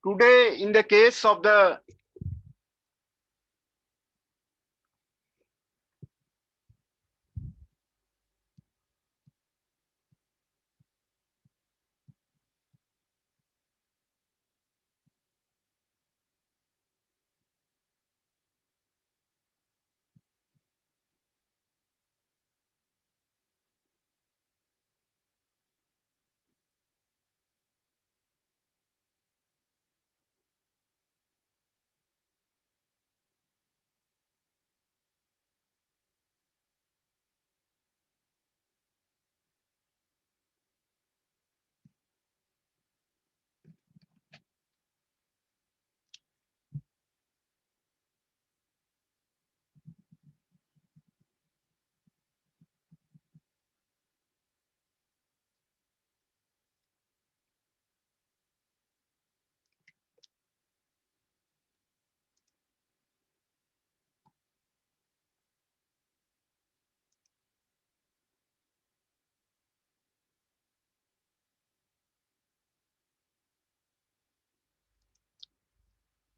Today, in the case of the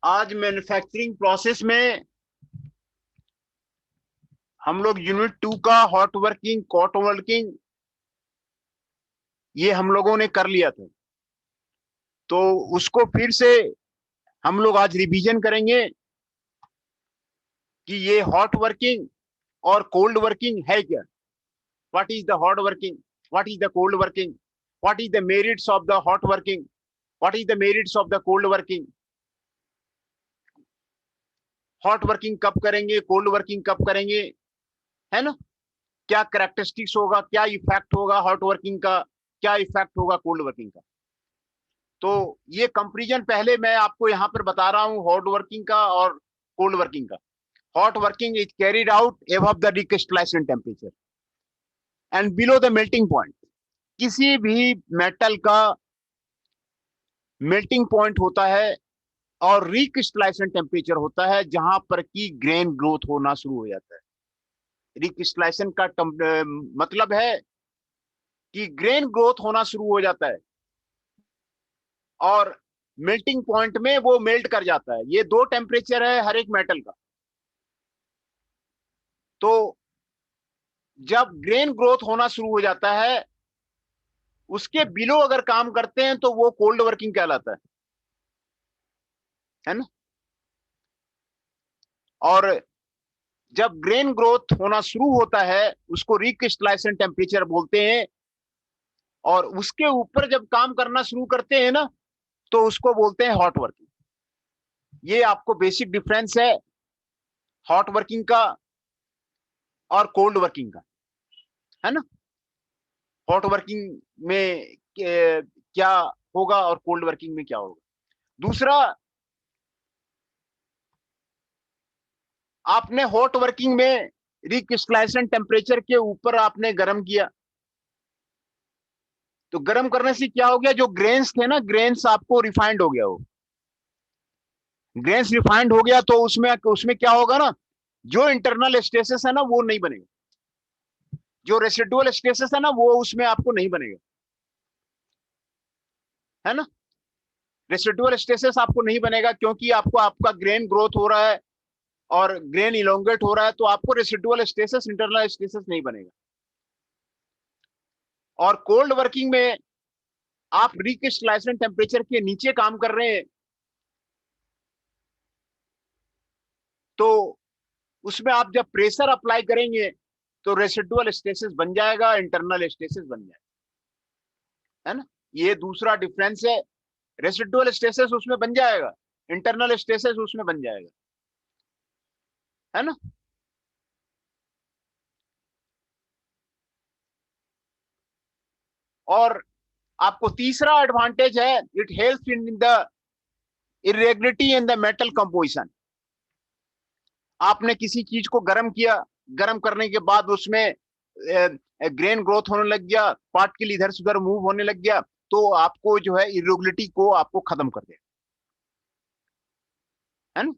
आज manufacturing process में हम लोग यूनिट 2 का हॉट वर्किंग, कोल्ड वर्किंग ये हम लोगों ने कर लिया था, तो उसको फिर से हम लोग आज रिवीजन करेंगे कि ये हॉट वर्किंग और कोल्ड वर्किंग है क्या, what is the hot working, what is the cold working, what is the merits of the hot working, what is the merits of the cold working, hot working कब करेंगे, cold working कब करेंगे, है ना, क्या characteristics होगा, क्या effect होगा हॉट वर्किंग का, क्या इफेक्ट होगा कोल्ड वर्किंग का। तो ये कंपेरिजन पहले मैं आपको यहां पर बता रहा हूं हॉट वर्किंग का और कोल्ड वर्किंग का। Hot working is carried out above the decrystallization temperature and below the melting point. किसी भी मेटल का मेल्टिंग पॉइंट होता है और रिक्रिस्टलाइजेशन टेम्परेचर होता है जहां पर की ग्रेन ग्रोथ होना शुरू हो जाता है। रिक्रिस्टलाइजेशन का मतलब है कि ग्रेन ग्रोथ होना शुरू हो जाता है और मेल्टिंग पॉइंट में वो मेल्ट कर जाता है। ये दो टेम्परेचर है हर एक मेटल का। तो जब ग्रेन ग्रोथ होना शुरू हो जाता है उसके बिलो अगर काम करते हैं तो वो कोल्ड वर्किंग कहलाता है ना। और जब ग्रेन ग्रोथ होना शुरू होता है उसको रिक्रिस्टलाइजेशन टेम्परेचर बोलते हैं, और उसके ऊपर जब काम करना शुरू करते हैं ना तो उसको बोलते हैं हॉट वर्किंग। ये आपको बेसिक डिफरेंस है हॉट वर्किंग का और कोल्ड वर्किंग का, है ना। हॉट वर्किंग में क्या होगा और कोल्ड वर्किंग में क्या होगा। दूसरा, आपने हॉट वर्किंग में रिक्रिस्टलाइजेशन टेम्परेचर के ऊपर आपने गर्म किया, तो गर्म करने से क्या हो गया, जो ग्रेन्स थे ना, ग्रेन्स आपको रिफाइंड हो गया, वो ग्रेन्स रिफाइंड हो गया, तो उसमें उसमें क्या होगा ना, जो इंटरनल स्टेसिस है ना वो नहीं बनेगा, जो रेसिडुअल स्टेसिस है ना वो उसमें आपको नहीं बनेगा, है ना। रेसिडुअल स्टेसिस आपको नहीं बनेगा क्योंकि आपको आपका ग्रेन ग्रोथ हो रहा है और ग्रेन इलोंगेट हो रहा है, तो आपको रेसिडुअल स्टेसिस, इंटरनल स्टेसिस नहीं बनेगा। और कोल्ड वर्किंग में आप रिक्रिस्टलाइजेशन टेम्परेचर के नीचे काम कर रहे हैं, तो उसमें आप जब प्रेशर अप्लाई करेंगे तो रेसिडुअल स्टेसिस बन जाएगा, इंटरनल स्टेसिस बन जाएगा, है ना। ये दूसरा डिफरेंस है, रेसिडुअल स्टेसिस उसमें बन जाएगा, इंटरनल स्ट्रेसेस उसमें बन जाएगा, है ना। और आपको तीसरा एडवांटेज है, it helps in the irregularity in the metal composition. आपने किसी चीज को गर्म किया, गर्म करने के बाद उसमें ग्रेन ग्रोथ होने लग गया, पार्टिकल इधर से उधर मूव होने लग गया, तो आपको जो है इरेगुलरिटी को आपको खत्म कर देगा, है ना।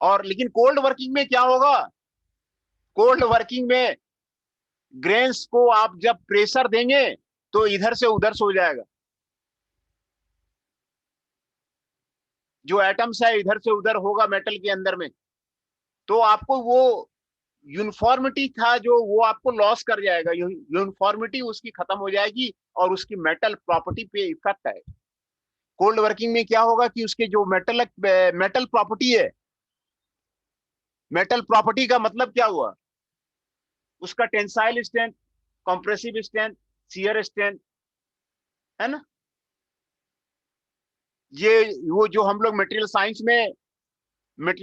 और लेकिन कोल्ड वर्किंग में क्या होगा, कोल्ड वर्किंग में ग्रेन्स को आप जब प्रेशर देंगे तो इधर से उधर से हो जाएगा, जो एटम्स है इधर से उधर होगा मेटल के अंदर में, तो आपको वो यूनिफॉर्मिटी था जो वो आपको लॉस कर जाएगा, यूनिफॉर्मिटी उसकी खत्म हो जाएगी और उसकी मेटल प्रॉपर्टी पे इफेक्ट आएगा। कोल्ड वर्किंग में क्या होगा कि उसके जो मेटल प्रॉपर्टी है, मेटल प्रॉपर्टी का मतलब क्या हुआ, उसका tensile strength, compressive strength, shear strength, है ना। ये वो जो हम लोग मटेरियल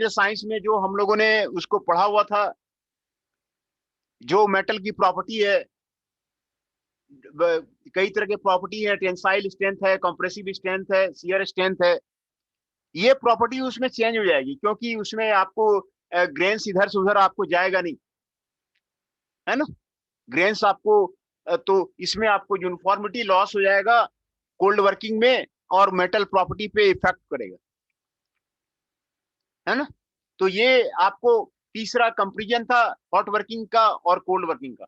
साइंस में जो हम लोगों ने उसको पढ़ा हुआ था, जो मेटल की प्रॉपर्टी है, कई तरह के प्रॉपर्टी है, टेंसाइल स्ट्रेंथ है, कंप्रेसिव स्ट्रेंथ है, शियर स्ट्रेंथ है, ये प्रॉपर्टी उसमें चेंज हो जाएगी, क्योंकि उसमें आपको ग्रेन्स इधर से उधर आपको जाएगा नहीं, है ना। ग्रेन्स आपको तो इसमें आपको यूनिफॉर्मिटी लॉस हो जाएगा कोल्ड वर्किंग में, और मेटल प्रॉपर्टी पे इफेक्ट करेगा, है ना। तो ये आपको तीसरा कंपेरिजन था हॉट वर्किंग का और कोल्ड वर्किंग का।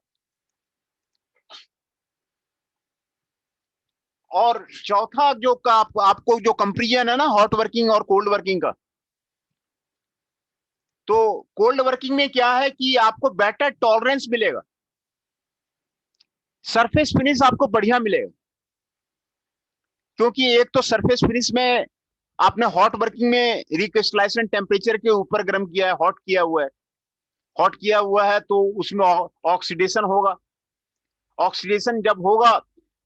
और चौथा जो का आपको जो कंपेरिजन है ना हॉट वर्किंग और कोल्ड वर्किंग का, तो कोल्ड वर्किंग में क्या है कि आपको बेटर टॉलरेंस मिलेगा, सरफेस फिनिश आपको बढ़िया मिलेगा, क्योंकि एक तो सरफेस फिनिश में आपने हॉट वर्किंग में रिक्रिस्टलाइजेशन टेम्परेचर के ऊपर गर्म किया है, हॉट किया हुआ है, हॉट किया हुआ है तो उसमें ऑक्सीडेशन होगा, ऑक्सीडेशन जब होगा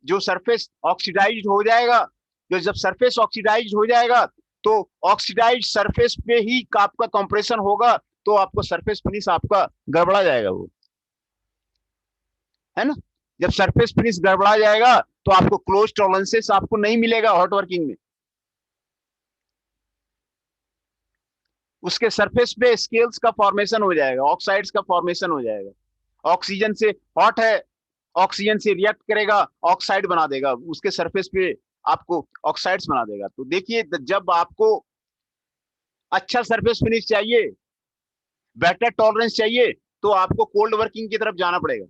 जो सरफेस ऑक्सीडाइज हो जाएगा, जो जब सरफेस ऑक्सीडाइज हो जाएगा तो ऑक्सीडाइज सरफेस पे ही आपका कंप्रेशन होगा, तो आपको सरफेस फिनिश आपका गड़बड़ा जाएगा वो, है ना। जब सरफेस फिनिश गड़बड़ा जाएगा तो आपको क्लोज टॉलरेंसेस आपको नहीं मिलेगा हॉट वर्किंग में, उसके सरफेस पे स्केल्स का फॉर्मेशन हो जाएगा, ऑक्साइड्स का फॉर्मेशन हो जाएगा, ऑक्सीजन से हॉट है, ऑक्सीजन से रिएक्ट करेगा, ऑक्साइड बना देगा उसके सरफेस पे, आपको ऑक्साइड्स बना देगा। तो देखिए जब आपको अच्छा सरफेस फिनिश चाहिए, बेटर टॉलरेंस चाहिए, तो आपको कोल्ड वर्किंग की तरफ जाना पड़ेगा।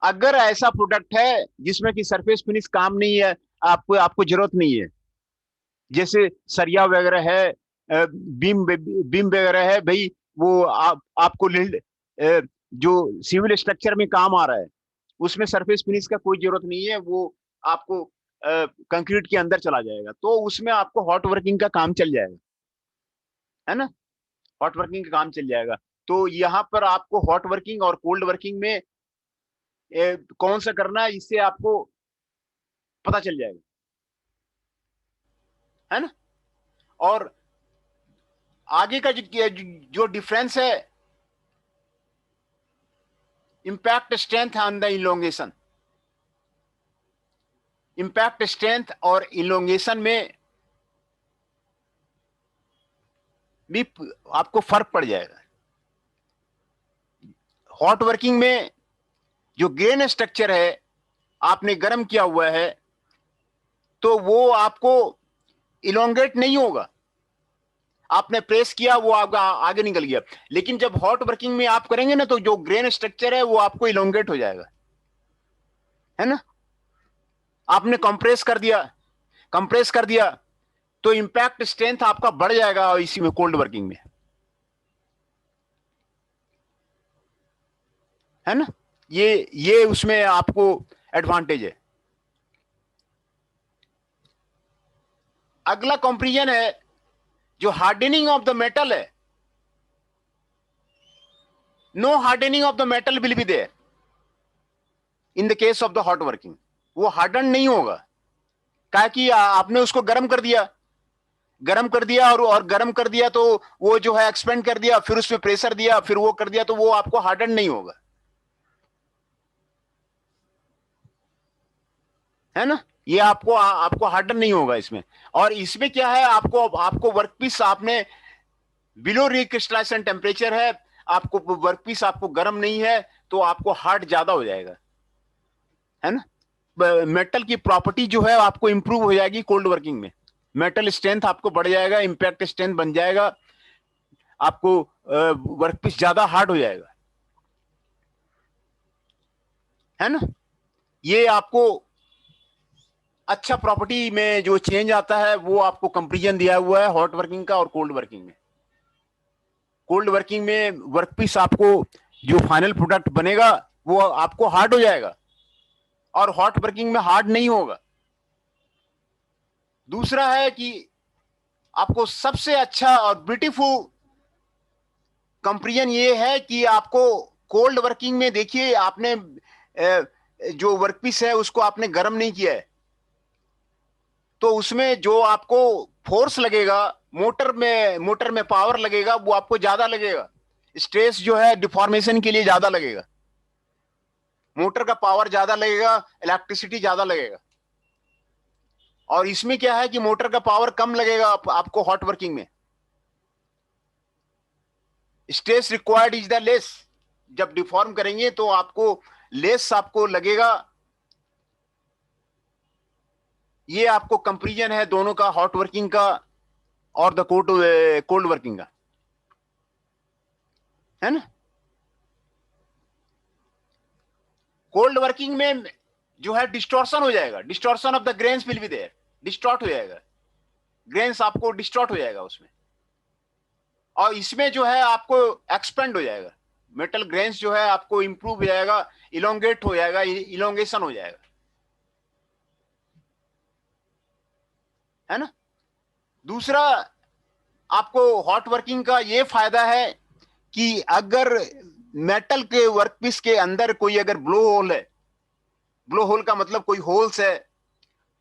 अगर ऐसा प्रोडक्ट है जिसमें कि सरफेस फिनिश काम नहीं है, आपको आपको जरूरत नहीं है, जैसे सरिया वगैरह है, बीम बीम वगैरह है भाई, वो आपको जो सिविल स्ट्रक्चर में काम आ रहा है, उसमें सरफेस फिनिश का कोई जरूरत नहीं है, वो आपको कंक्रीट के अंदर चला जाएगा, तो उसमें आपको हॉट वर्किंग का काम चल जाएगा, है ना, हॉट वर्किंग का काम चल जाएगा। तो यहाँ पर आपको हॉट वर्किंग और कोल्ड वर्किंग में कौन सा करना है, इससे आपको पता चल जाएगा, है ना। और आगे का जो डिफरेंस है, impact strength on the elongation, impact strength और इलोंगेशन में भी आपको फर्क पड़ जाएगा। हॉट वर्किंग में जो ग्रेन स्ट्रक्चर है आपने गर्म किया हुआ है, तो वो आपको इलोंगेट नहीं होगा, आपने प्रेस किया वो आपका आगे निकल गया, लेकिन जब हॉट वर्किंग में आप करेंगे ना तो जो ग्रेन स्ट्रक्चर है वो आपको इलोंगेट हो जाएगा, है ना। आपने कंप्रेस कर दिया तो इंपैक्ट स्ट्रेंथ आपका बढ़ जाएगा इसी में, कोल्ड वर्किंग में, है ना। ये उसमें आपको एडवांटेज है। अगला कंपेरिजन है जो हार्डनिंग ऑफ द मेटल है, no hardening of the metal will be there in the case of the hot working, वो हार्डन नहीं होगा, क्या कि आपने उसको गर्म कर दिया, गर्म कर दिया और गर्म कर दिया तो वो जो है एक्सपेंड कर दिया, फिर उसमें प्रेशर दिया, फिर वो कर दिया, तो वो आपको हार्डन नहीं होगा, है ना। ये आपको आपको हार्डन नहीं होगा इसमें। और इसमें क्या है, आपको आपको वर्कपीस आपने बिलो रिक्रिस्टलाइजेशन टेम्परेचर है, आपको वर्कपीस आपको गर्म नहीं है, तो आपको हार्ड ज्यादा हो जाएगा, है ना। मेटल की प्रॉपर्टी जो है आपको इंप्रूव हो जाएगी कोल्ड वर्किंग में, मेटल स्ट्रेंथ आपको बढ़ जाएगा, इंपैक्ट स्ट्रेंथ बन जाएगा, आपको वर्कपीस ज्यादा हार्ड हो जाएगा, है ना। ये आपको अच्छा प्रॉपर्टी में जो चेंज आता है वो आपको कंपेरिजन दिया हुआ है हॉट वर्किंग का और कोल्ड वर्किंग में। कोल्ड वर्किंग में वर्कपीस आपको जो फाइनल प्रोडक्ट बनेगा वो आपको हार्ड हो जाएगा, और हॉट वर्किंग में हार्ड नहीं होगा। दूसरा है कि आपको सबसे अच्छा और ब्यूटीफुल कंपेरिजन ये है कि आपको कोल्ड वर्किंग में देखिए, आपने जो वर्कपीस है उसको आपने गर्म नहीं किया है, तो उसमें जो आपको फोर्स लगेगा, मोटर में पावर लगेगा, वो आपको ज्यादा लगेगा, स्ट्रेस जो है डिफॉर्मेशन के लिए ज्यादा लगेगा, मोटर का पावर ज्यादा लगेगा, इलेक्ट्रिसिटी ज्यादा लगेगा। और इसमें क्या है कि मोटर का पावर कम लगेगा आपको हॉट वर्किंग में, stress required is the less. जब डिफॉर्म करेंगे तो आपको लेस आपको लगेगा। ये आपको कंपेरिजन है दोनों का, हॉट वर्किंग का और द कोल्ड वर्किंग का, है ना। कोल्ड वर्किंग में जो है डिस्टॉर्शन हो जाएगा, distortion of the grains will be there, distort हो जाएगा, ग्रेन्स आपको डिस्टॉर्ट हो जाएगा उसमें। और इसमें जो है आपको एक्सपेंड हो जाएगा, मेटल ग्रेन्स जो है आपको इंप्रूव हो जाएगा, इलोंगेट हो जाएगा, इलोंगेशन हो जाएगा, है ना। दूसरा आपको हॉट वर्किंग का ये फायदा है कि अगर मेटल के वर्कपीस के अंदर कोई अगर ब्लो होल है, ब्लो होल का मतलब कोई होल्स है,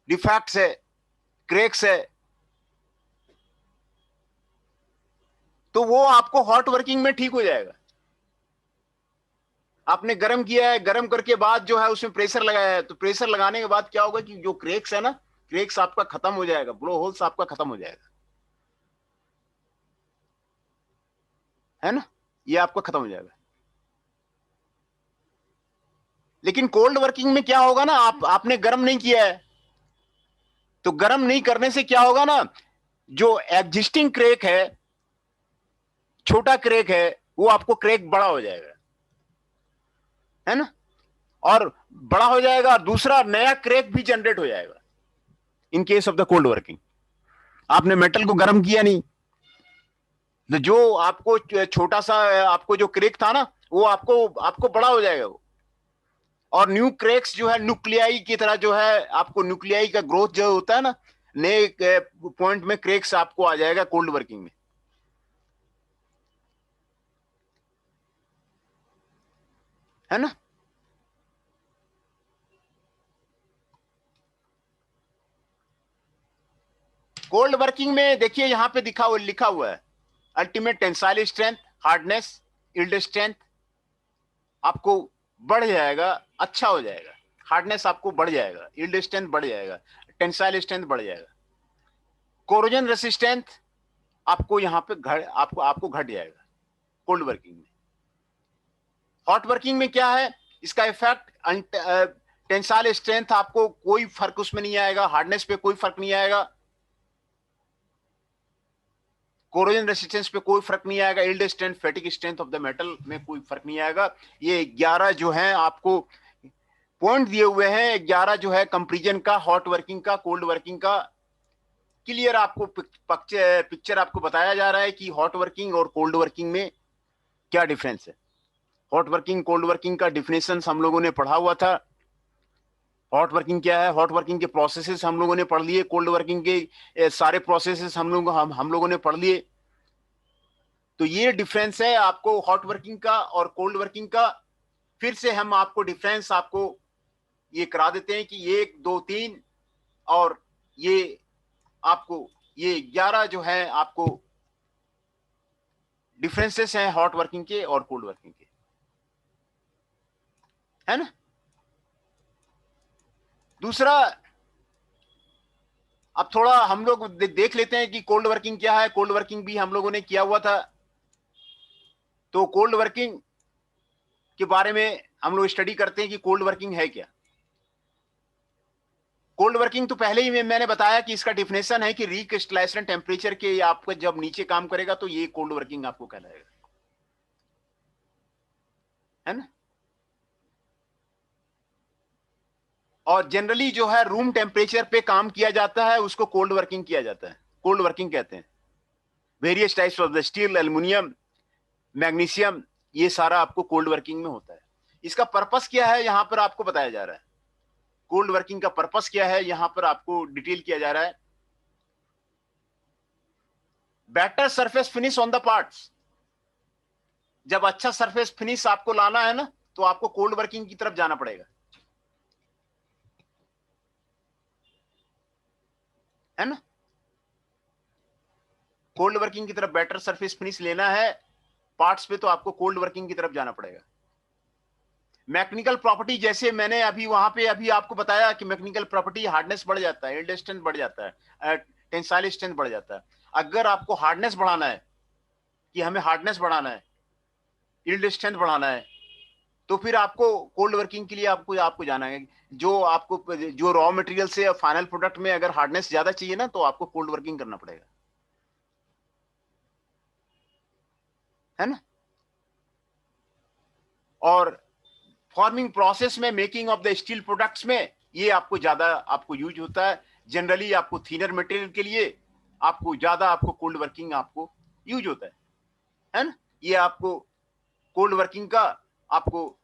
डिफेक्ट्स है, क्रैक्स है, तो वो आपको हॉट वर्किंग में ठीक हो जाएगा। आपने गर्म किया है, गर्म करके बाद जो है उसमें प्रेशर लगाया है, तो प्रेशर लगाने के बाद क्या होगा कि जो क्रैक्स है ना, क्रैक्स आपका खत्म हो जाएगा, ब्लो होल्स आपका खत्म हो जाएगा, है ना, ये आपका खत्म हो जाएगा। लेकिन कोल्ड वर्किंग में क्या होगा ना, आपने गर्म नहीं किया है, तो गर्म नहीं करने से क्या होगा ना, जो एग्जिस्टिंग क्रैक है, छोटा क्रैक है, वो आपको क्रैक बड़ा हो जाएगा, है ना, और बड़ा हो जाएगा, और दूसरा नया क्रैक भी जनरेट हो जाएगा in case of the cold working. आपने मेटल को गर्म किया नहीं, तो जो आपको छोटा सा आपको जो क्रैक था ना, वो आपको आपको बड़ा हो जाएगा वो, और न्यू क्रैक्स जो है न्यूक्लियाई की तरह जो है, आपको न्यूक्लियाई का ग्रोथ जो होता है ना, नए पॉइंट में क्रैक्स आपको आ जाएगा कोल्ड वर्किंग में, है ना। कोल्ड वर्किंग में देखिए यहां पे लिखा हुआ है ultimate tensile strength, hardness, yield strength आपको बढ़ जाएगा, अच्छा हो जाएगा, हार्डनेस आपको बढ़ जाएगा, यील्ड स्ट्रेंथ बढ़ जाएगा, टेंसाइल स्ट्रेंथ बढ़ जाएगा, कोरोजन रेसिस्टेंट आपको यहाँ पे आपको घट जाएगा कोल्ड वर्किंग में। हॉट वर्किंग में क्या है इसका इफेक्ट, टेंसाइल स्ट्रेंथ आपको कोई फर्क उसमें नहीं आएगा, हार्डनेस पे कोई फर्क नहीं आएगा, कोरोजन रेसिस्टेंस पे कोई फर्क नहीं आएगा, yield strength, फैटिक strength of the metal में कोई फर्क नहीं आएगा। ये 11 जो है आपको पॉइंट दिए हुए हैं, 11 जो है कंपेरिजन का, हॉट वर्किंग का, कोल्ड वर्किंग का, क्लियर आपको पिक्चर आपको बताया जा रहा है कि हॉट वर्किंग और कोल्ड वर्किंग में क्या डिफरेंस है। हॉट वर्किंग कोल्ड वर्किंग का डिफिनेशन हम लोगों ने पढ़ा हुआ था, हॉट वर्किंग क्या है, हॉट वर्किंग के प्रोसेसेस हम लोगों ने पढ़ लिए, कोल्ड वर्किंग के सारे प्रोसेसेस हम लोगों ने पढ़ लिए। तो ये डिफरेंस है आपको हॉट वर्किंग का और कोल्ड वर्किंग का। फिर से हम आपको डिफरेंस आपको ये करा देते हैं कि 1 2 3 और ये आपको ये 11 जो है आपको डिफरेंसेस हैं हॉट वर्किंग के और कोल्ड वर्किंग के, है ना। दूसरा, अब थोड़ा हम लोग देख लेते हैं कि कोल्ड वर्किंग क्या है। कोल्ड वर्किंग भी हम लोगों ने किया हुआ था, तो कोल्ड वर्किंग के बारे में हम लोग स्टडी करते हैं कि कोल्ड वर्किंग है क्या। कोल्ड वर्किंग तो पहले ही मैंने बताया कि इसका डिफिनेशन है कि रीक्रिस्टलाइजेशन टेम्परेचर के आपको जब नीचे काम करेगा तो ये कोल्ड वर्किंग आपको कहलाएगा, है ना। और जनरली जो है रूम टेम्परेचर पे काम किया जाता है उसको कोल्ड वर्किंग किया जाता है, कोल्ड वर्किंग कहते हैं। Various types of the steel, aluminium, magnesium, ये सारा आपको कोल्ड वर्किंग में होता है। इसका पर्पस क्या है यहां पर आपको बताया जा रहा है। कोल्ड वर्किंग का पर्पस क्या है यहां पर आपको डिटेल किया जा रहा है। Better surface finish on the parts. जब अच्छा सरफेस फिनिश आपको लाना है ना तो आपको कोल्ड वर्किंग की तरफ जाना पड़ेगा, है ना। कोल्ड वर्किंग की तरफ बेटर सरफेस फिनिश लेना है पार्ट्स पे तो आपको कोल्ड वर्किंग की तरफ जाना पड़ेगा। मैकेनिकल प्रॉपर्टी, जैसे मैंने अभी वहां पे अभी आपको बताया कि मैकेनिकल प्रॉपर्टी हार्डनेस बढ़ जाता है, यील्ड स्ट्रेंथ बढ़ जाता है, टेंसाइल स्ट्रेंथ बढ़ जाता है। अगर आपको हार्डनेस बढ़ाना है कि हमें हार्डनेस बढ़ाना है, यील्ड स्ट्रेंथ बढ़ाना है, तो फिर आपको कोल्ड वर्किंग के लिए आपको आपको जाना है। जो आपको जो रॉ मटेरियल से फाइनल प्रोडक्ट में अगर हार्डनेस ज्यादा चाहिए ना तो आपको कोल्ड वर्किंग करना पड़ेगा, है ना। और फॉर्मिंग प्रोसेस में, making of the steel products में ये आपको ज्यादा आपको यूज होता है। जनरली आपको थिनर मटेरियल के लिए आपको ज्यादा आपको कोल्ड वर्किंग आपको यूज होता है ना। ये आपको कोल्ड वर्किंग का आपको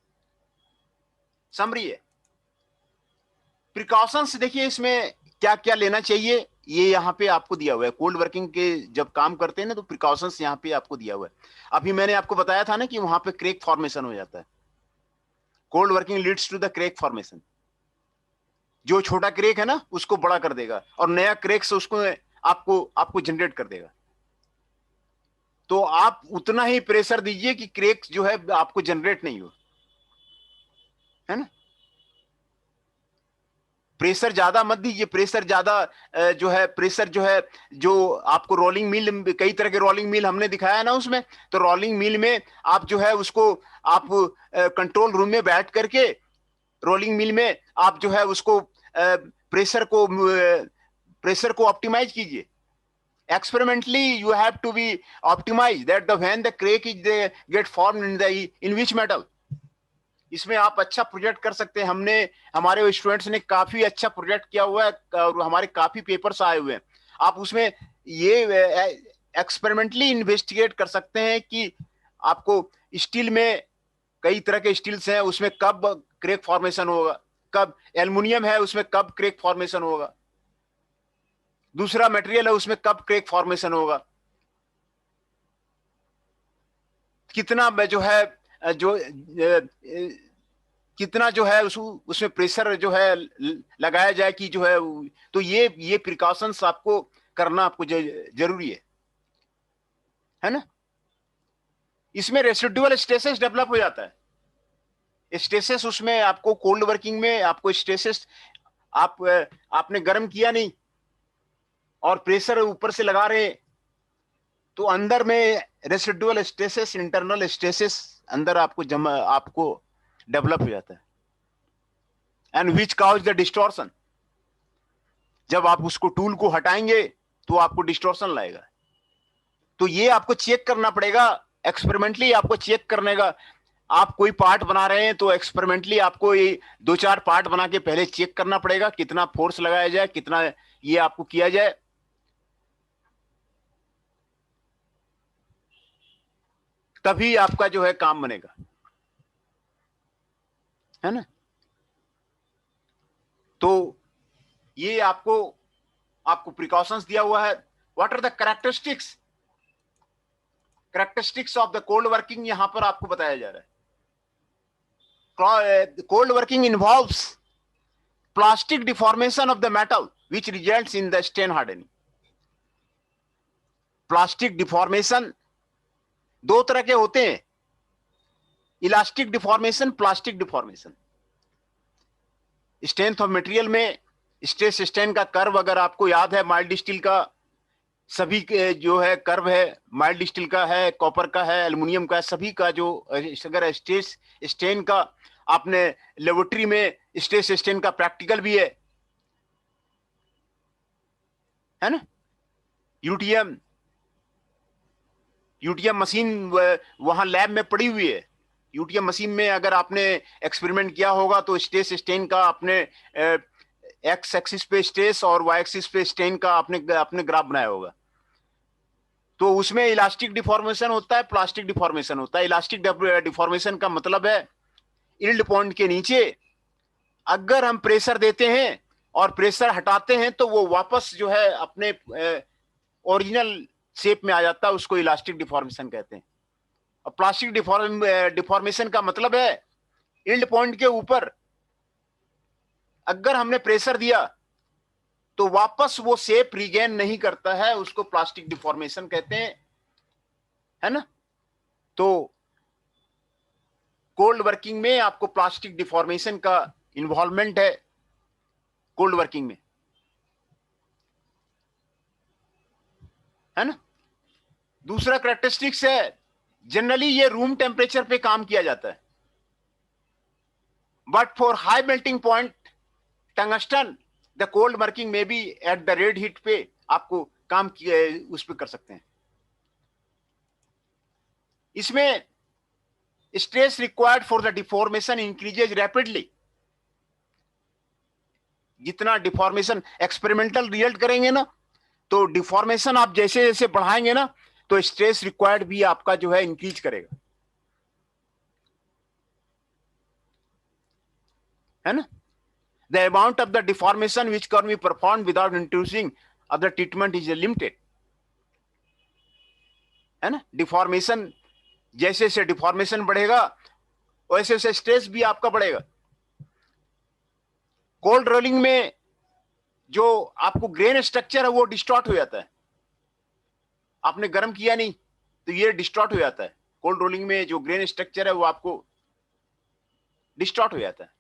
समरी है। प्रिकॉशंस देखिए इसमें क्या क्या लेना चाहिए, ये यहाँ पे आपको दिया हुआ है। कोल्ड वर्किंग के जब काम करते हैं ना तो प्रिकॉशंस यहाँ पे आपको दिया हुआ है। अभी मैंने आपको बताया था ना कि वहां पे क्रेक फॉर्मेशन हो जाता है। Cold working leads to the crack formation. जो छोटा क्रेक है ना उसको बड़ा कर देगा और नया क्रेक से उसको आपको आपको जनरेट कर देगा। तो आप उतना ही प्रेशर दीजिए कि क्रेक जो है आपको जनरेट नहीं हो, है ना। प्रेशर ज्यादा मत दीजिए। प्रेशर ज्यादा जो है प्रेशर जो है जो आपको रोलिंग मिल, कई तरह के रोलिंग मिल हमने दिखाया है ना उसमें। तो रोलिंग मिल में आप जो है उसको आप कंट्रोल रूम में बैठ करके रोलिंग मिल में आप जो है उसको प्रेशर को ऑप्टिमाइज कीजिए। Experimentally you have to be optimized that the when the crack is get formed in which metal। इसमें आप अच्छा प्रोजेक्ट कर सकते हैं। हमने हमारे स्टूडेंट्स ने काफी अच्छा प्रोजेक्ट किया हुआ है और हमारे काफी पेपर्स आए हुए हैं। आप उसमें ये एक्सपेरिमेंटली इन्वेस्टिगेट कर सकते हैं कि आपको स्टील में कई तरह के स्टील्स हैं उसमें कब क्रेक फॉर्मेशन होगा, कब एल्युमिनियम है उसमें कब क्रेक फॉर्मेशन होगा, दूसरा मटेरियल है उसमें कब क्रेक फॉर्मेशन होगा, कितना जो है जो कितना जो है उसमें प्रेशर जो है लगाया जाए कि जो है। तो ये प्रिकॉशंस आपको करना आपको जरूरी है ना। इसमें रेसिडुअल स्ट्रेसेस डेवलप हो जाता है। स्ट्रेसेस उसमें आपको कोल्ड वर्किंग में आपको स्ट्रेसेस आप आपने गर्म किया नहीं और प्रेशर ऊपर से लगा रहे हैं तो अंदर में रेसिडुअल स्ट्रेसेस, इंटरनल स्ट्रेसेस अंदर आपको जमा आपको डेवलप हो जाता है and which cause the distortion. जब आप उसको टूल को हटाएंगे तो आपको डिस्टॉर्शन लाएगा। तो ये आपको चेक करना पड़ेगा एक्सपेरिमेंटली, आपको चेक करने का। आप कोई पार्ट बना रहे हैं तो एक्सपेरिमेंटली आपको ये 2-4 पार्ट बना के पहले चेक करना पड़ेगा कितना फोर्स लगाया जाए, कितना ये आपको किया जाए, तभी आपका जो है काम बनेगा, है ना। तो ये आपको आपको प्रिकॉशंस दिया हुआ है। What are the characteristics of the cold working यहां पर आपको बताया जा रहा है। Cold working involves plastic deformation of the metal which results in the strain hardening. Plastic deformation दो तरह के होते हैं, elastic deformation, plastic deformation. Strength of material में स्ट्रेस स्ट्रेन का कर्व अगर आपको याद है, माइल्ड स्टील का सभी जो है कर्व है, माइल्ड स्टील का है, कॉपर का है, एल्युमिनियम का है, सभी का जो अगर स्ट्रेस स्ट्रेन का आपने लेबोरेटरी में स्ट्रेस स्ट्रेन का प्रैक्टिकल भी है ना। यूटीएम मशीन वहां लैब में पड़ी हुई है। यूटीएम मशीन में अगर आपने एक्सपेरिमेंट किया होगा तो स्ट्रेस स्ट्रेन का आपने एक्स एक्सिस पे स्ट्रेस और वाई एक्सिस पे स्ट्रेन का आपने ग्राफ बनाया होगा। तो उसमें इलास्टिक डिफॉर्मेशन होता है, प्लास्टिक डिफॉर्मेशन होता है। इलास्टिक डिफॉर्मेशन का मतलब है यील्ड पॉइंट के नीचे अगर हम प्रेशर देते हैं और प्रेशर हटाते हैं तो वो वापस जो है अपने ओरिजिनल शेप में आ जाता है, उसको इलास्टिक डिफॉर्मेशन कहते हैं। और प्लास्टिक डिफॉर्मेशन का मतलब है यील्ड पॉइंट के ऊपर अगर हमने प्रेशर दिया तो वापस वो शेप रिगेन नहीं करता है, उसको प्लास्टिक डिफॉर्मेशन कहते हैं, है ना। तो कोल्ड वर्किंग में आपको प्लास्टिक डिफॉर्मेशन का इन्वॉल्वमेंट है, कोल्ड वर्किंग में, है ना। दूसरा कैरेक्टरिस्टिक्स है, जनरली ये रूम टेम्परेचर पे काम किया जाता है, but for high melting point tungsten the cold working में भी एट द रेड हीट पे आपको काम उस पर कर सकते हैं। इसमें stress required for the deformation increases rapidly. जितना डिफॉर्मेशन एक्सपेरिमेंटल रिजल्ट करेंगे ना, तो डिफॉर्मेशन आप जैसे जैसे बढ़ाएंगे ना तो स्ट्रेस रिक्वायर्ड भी आपका जो है इंक्रीज करेगा, है ना। The amount of the deformation which can be performed without introducing other treatment is limited, है ना। डिफॉर्मेशन जैसे जैसे डिफॉर्मेशन बढ़ेगा वैसे वैसे स्ट्रेस भी आपका बढ़ेगा। कोल्ड रोलिंग में जो आपको ग्रेन स्ट्रक्चर है वो डिस्टॉर्ट हो जाता है, आपने गर्म किया नहीं तो ये डिस्टॉर्ट हो जाता है। कोल्ड रोलिंग में जो ग्रेन स्ट्रक्चर है वो आपको डिस्टॉर्ट हो जाता है।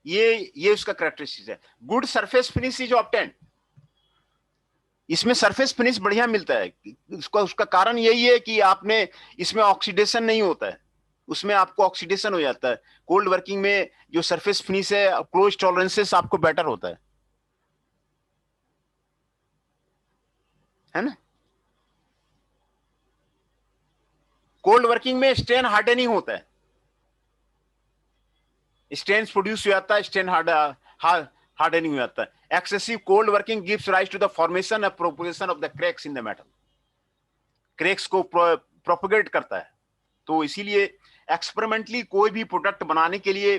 ये उसका कैरेक्टरिस्टिक्स है। Good surface finish is obtained, इसमें सरफेस फिनिश बढ़िया मिलता है। उसका कारण यही है कि आपने इसमें ऑक्सीडेशन नहीं होता है, उसमें आपको ऑक्सीडेशन हो जाता है। कोल्ड वर्किंग में जो सरफेस फिनिश है, क्लोज टॉलरेंसेस आपको बेटर होता है ना। कोल्ड वर्किंग में स्ट्रेन हार्डनिंग होता है, स्ट्रेन प्रोड्यूस हो जाता है, स्ट्रेन हार्डनिंग हो जाता है। Excessive cold working gives rise to the formation and propagation of the cracks in the metal, cracks को प्रोपगेट करता है। तो इसीलिए एक्सपेरिमेंटली कोई भी प्रोडक्ट बनाने के लिए,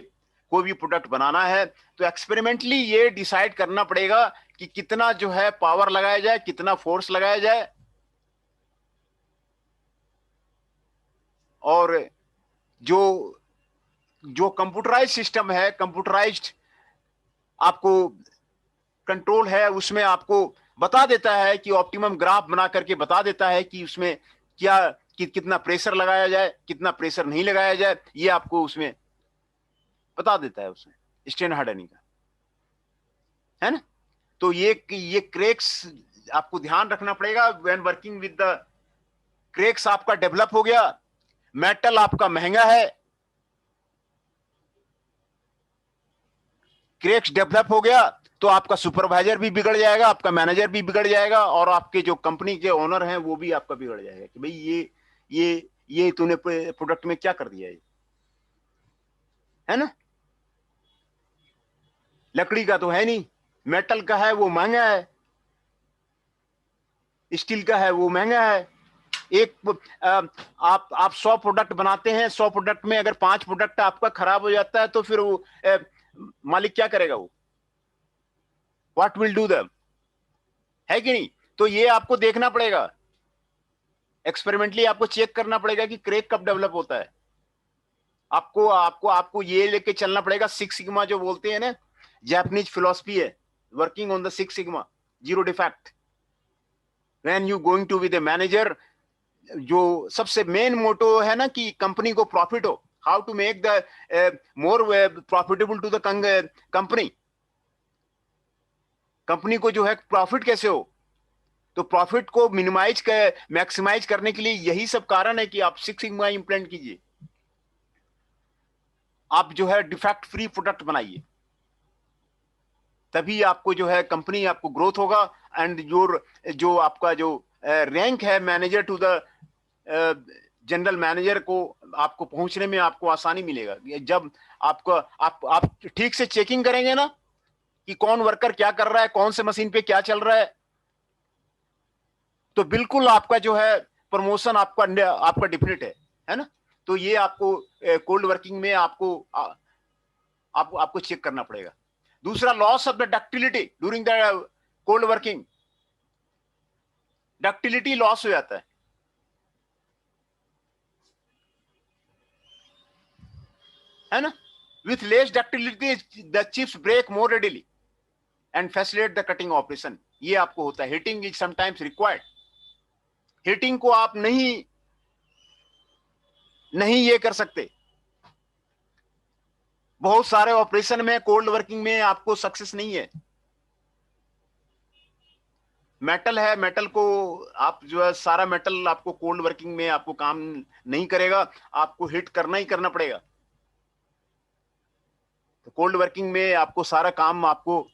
कोई भी प्रोडक्ट बनाना है तो एक्सपेरिमेंटली ये डिसाइड करना पड़ेगा कि कितना जो है पावर लगाया जाए, कितना फोर्स लगाया जाए, और जो कंप्यूटराइज सिस्टम है, कंप्यूटराइज्ड आपको कंट्रोल है, उसमें आपको बता देता है कि ऑप्टिमम ग्राफ बना करके बता देता है कि उसमें क्या कितना प्रेशर लगाया जाए, कितना प्रेशर नहीं लगाया जाए, ये आपको उसमें बता देता है, उसमें स्ट्रेन हार्डनिंग का, है ना। तो ये क्रैक्स आपको ध्यान रखना पड़ेगा when working with the cracks. आपका डेवलप हो गया, मेटल आपका महंगा है, क्रैक्स डेवलप हो गया तो आपका सुपरवाइजर भी बिगड़ जाएगा, आपका मैनेजर भी बिगड़ जाएगा, और आपके जो कंपनी के ओनर हैं वो भी आपका बिगड़ जाएगा कि भाई ये तूने प्रोडक्ट में क्या कर दिया, है ना। लकड़ी का तो है नहीं, मेटल का है वो महंगा है, स्टील का है वो महंगा है। आप 100 प्रोडक्ट बनाते हैं, 100 प्रोडक्ट में अगर 5 प्रोडक्ट आपका खराब हो जाता है तो फिर वो मालिक क्या करेगा, वो व्हाट विल डू दैम, है कि नहीं। तो ये आपको देखना पड़ेगा, एक्सपेरिमेंटली आपको चेक करना पड़ेगा कि क्रैक कब डेवलप होता है। आपको आपको आपको ये लेके चलना पड़ेगा, सिक्स सिग्मा जो बोलते हैं ना, जापानीज फिलोसफी है, working on the six sigma, zero defect. When you going to be the manager, जो सबसे मेन मोटो है ना कि कंपनी को प्रॉफिट हो, how to make the more profitable to the company, company को जो है प्रॉफिट कैसे हो, तो प्रॉफिट को मिनिमाइज कर मैक्सिमाइज करने के लिए यही सब कारण है कि आप सिक्स सिग्मा इंप्लीमेंट कीजिए, आप जो है डिफेक्ट फ्री प्रोडक्ट बनाइए, तभी आपको जो है कंपनी आपको ग्रोथ होगा। एंड जो आपका जो रैंक है manager to the general manager को आपको पहुंचने में आपको आसानी मिलेगा, जब आपको आप ठीक से चेकिंग करेंगे ना कि कौन वर्कर क्या कर रहा है, कौन से मशीन पे क्या चल रहा है, तो बिल्कुल आपका जो है प्रमोशन आपका आपका डिफिनिट है ना। तो ये आपको कोल्ड वर्किंग में आपको चेक करना पड़ेगा। दूसरा, loss of the ductility during the cold working, ductility loss हो जाता है ना। With less ductility the chips break more readily and facilitate the cutting operation, ये आपको होता है। Heating is sometimes required, heating को आप नहीं नहीं ये कर सकते, बहुत सारे ऑपरेशन में कोल्ड वर्किंग में आपको सक्सेस नहीं है। मेटल है, मेटल को आप जो है सारा मेटल आपको कोल्ड वर्किंग में आपको काम नहीं करेगा, आपको हिट करना ही करना पड़ेगा। तो कोल्ड वर्किंग में आपको सारा काम आपको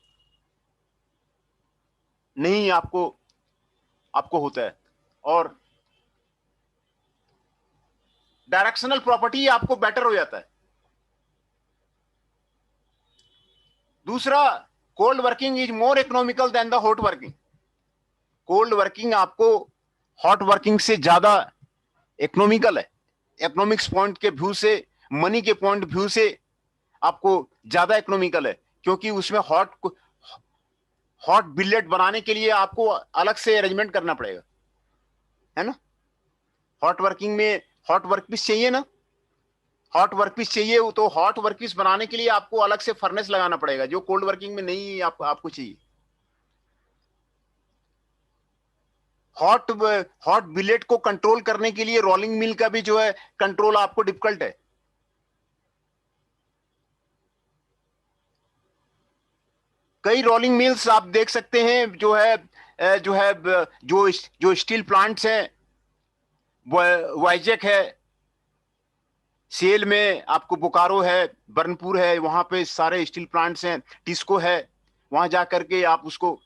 नहीं आपको आपको होता है। और डायरेक्शनल प्रॉपर्टी आपको बेटर हो जाता है। दूसरा, cold working is more economical then the hot working, cold working आपको हॉट वर्किंग से ज्यादा इकोनॉमिकल है। इकोनॉमिक्स पॉइंट के व्यू से, मनी के पॉइंट व्यू से आपको ज्यादा इकोनॉमिकल है, क्योंकि उसमें हॉट बिलेट बनाने के लिए आपको अलग से अरेंजमेंट करना पड़ेगा, है ना। हॉट वर्किंग में हॉट वर्कपीस चाहिए ना, हॉट वर्कपीस चाहिए, तो हॉट वर्कपीस बनाने के लिए आपको अलग से फर्नेस लगाना पड़ेगा, जो कोल्ड वर्किंग में नहीं आपको चाहिए। हॉट हॉट बिलेट को कंट्रोल करने के लिए रोलिंग मिल का भी जो है कंट्रोल आपको डिफिकल्ट है। कई रोलिंग मिल्स आप देख सकते हैं जो है जो स्टील प्लांट्स हैं, वाइजेक है, सेल में आपको बोकारो है, बर्नपुर है, वहां पे सारे स्टील प्लांट्स हैं, टिस्को है, वहां जाकर के आप उसको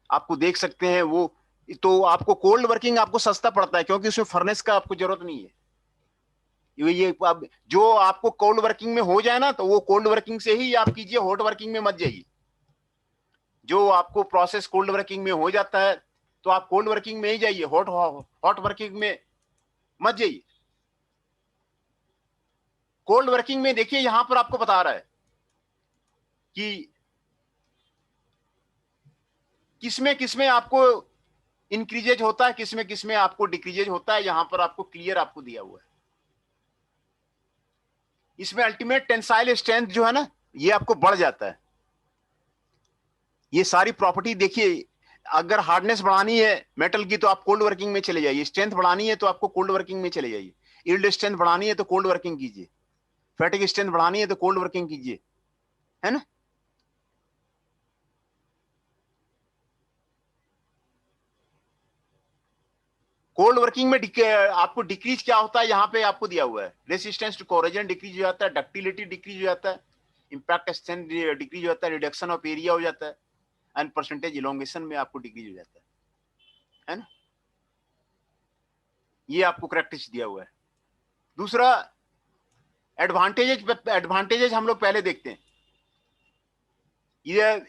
आपको देख सकते हैं। वो तो आपको कोल्ड वर्किंग आपको सस्ता पड़ता है, क्योंकि उसमें फर्नेस का आपको जरूरत नहीं है। ये अब जो आपको कोल्ड वर्किंग में हो जाए ना, तो वो कोल्ड वर्किंग से ही आप कीजिए, हॉट वर्किंग में मत जाइए। जो आपको प्रोसेस कोल्ड वर्किंग में हो जाता है, तो आप कोल्ड वर्किंग में ही जाइए, हॉट हॉट वर्किंग में मत जाइए। कोल्ड वर्किंग में देखिए यहां पर आपको बता रहा है कि किसमें किसमें आपको इंक्रीजेज होता है, किसमें किसमें आपको डिक्रीजेज होता है, यहां पर आपको क्लियर आपको दिया हुआ है। इसमें अल्टीमेट टेंसाइल स्ट्रेंथ जो है ना, ये आपको बढ़ जाता है। ये सारी प्रॉपर्टी देखिए, अगर हार्डनेस बढ़ानी है मेटल की तो आप कोल्ड वर्किंग में चले जाइए, स्ट्रेंथ बढ़ानी है तो आपको कोल्ड वर्किंग में चले जाइए, यील्ड स्ट्रेंथ बढ़ानी है तो कोल्ड वर्किंग कीजिए, फैटिग स्ट्रेंथ बढ़ानी है तो कोल्ड वर्किंग कीजिए, है ना। कोल्ड वर्किंग में आपको डिक्रीज क्या होता है, यहां पे आपको दिया हुआ है। रेसिस्टेंस टू कोरोजन डिक्रीज हो जाता है, डक्टिलिटी डिक्रीज हो जाता है, इंपैक्ट स्ट्रेंथ डिक्रीज हो जाता है, रिडक्शन ऑफ एरिया हो जाता है, एंड परसेंटेज इलोंगेशन में आपको डिक्रीज हो जाता है ना। ये आपको करेक्टिस दिया हुआ है। दूसरा, एडवांटेजेस हम लोग पहले देखते हैं। ये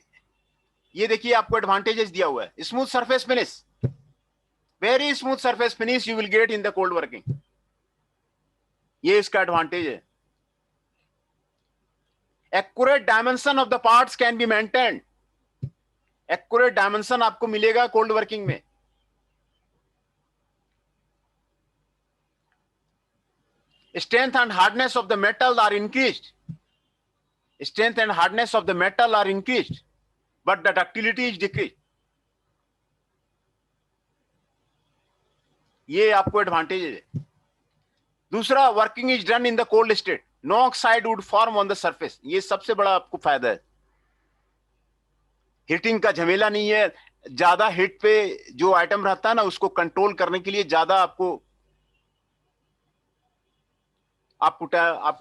ये देखिए आपको एडवांटेजेस दिया हुआ है। Smooth surface finish, very smooth surface finish you will get in the cold working, ये इसका एडवांटेज है। Accurate dimension of the parts can be maintained, accurate dimension आपको मिलेगा कोल्ड वर्किंग में। Strength and hardness of the metal are increased. Strength and hardness of the metal are increased, but the ductility is decreased. ये आपको advantage है. दूसरा, working is done in the cold state, no oxide would form on the surface. ये सबसे बड़ा आपको फायदा है. हीटिंग का झमेला नहीं है. ज्यादा हीट पे जो आइटम रहता है ना, उसको कंट्रोल करने के लिए ज्यादा आपको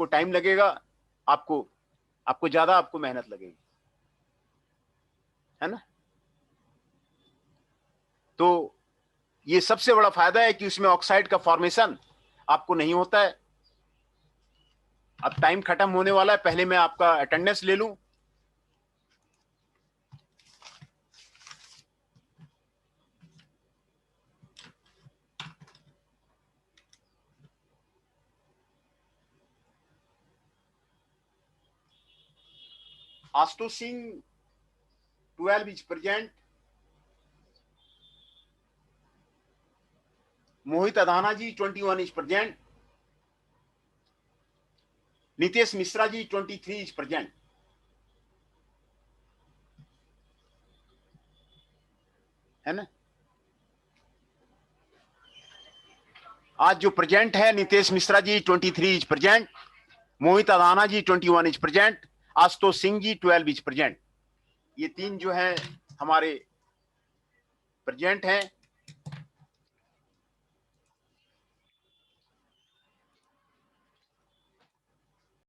टाइम लगेगा. आपको ज्यादा आपको मेहनत लगेगी, है ना. तो ये सबसे बड़ा फायदा है कि उसमें ऑक्साइड का फॉर्मेशन आपको नहीं होता है. अब टाइम खत्म होने वाला है, पहले मैं आपका अटेंडेंस ले लूं. Asto Singh 12 is present. Mohit Adhana ji 21 is present. Nitesh Misra ji 23 is present. है ना. आज जो प्रेजेंट है, Nitesh Mishra ji 23 is present, Mohit Adana ji 21 is present, Ashutosh Singh ji 12 is present. ये तीन जो है हमारे प्रेजेंट हैं.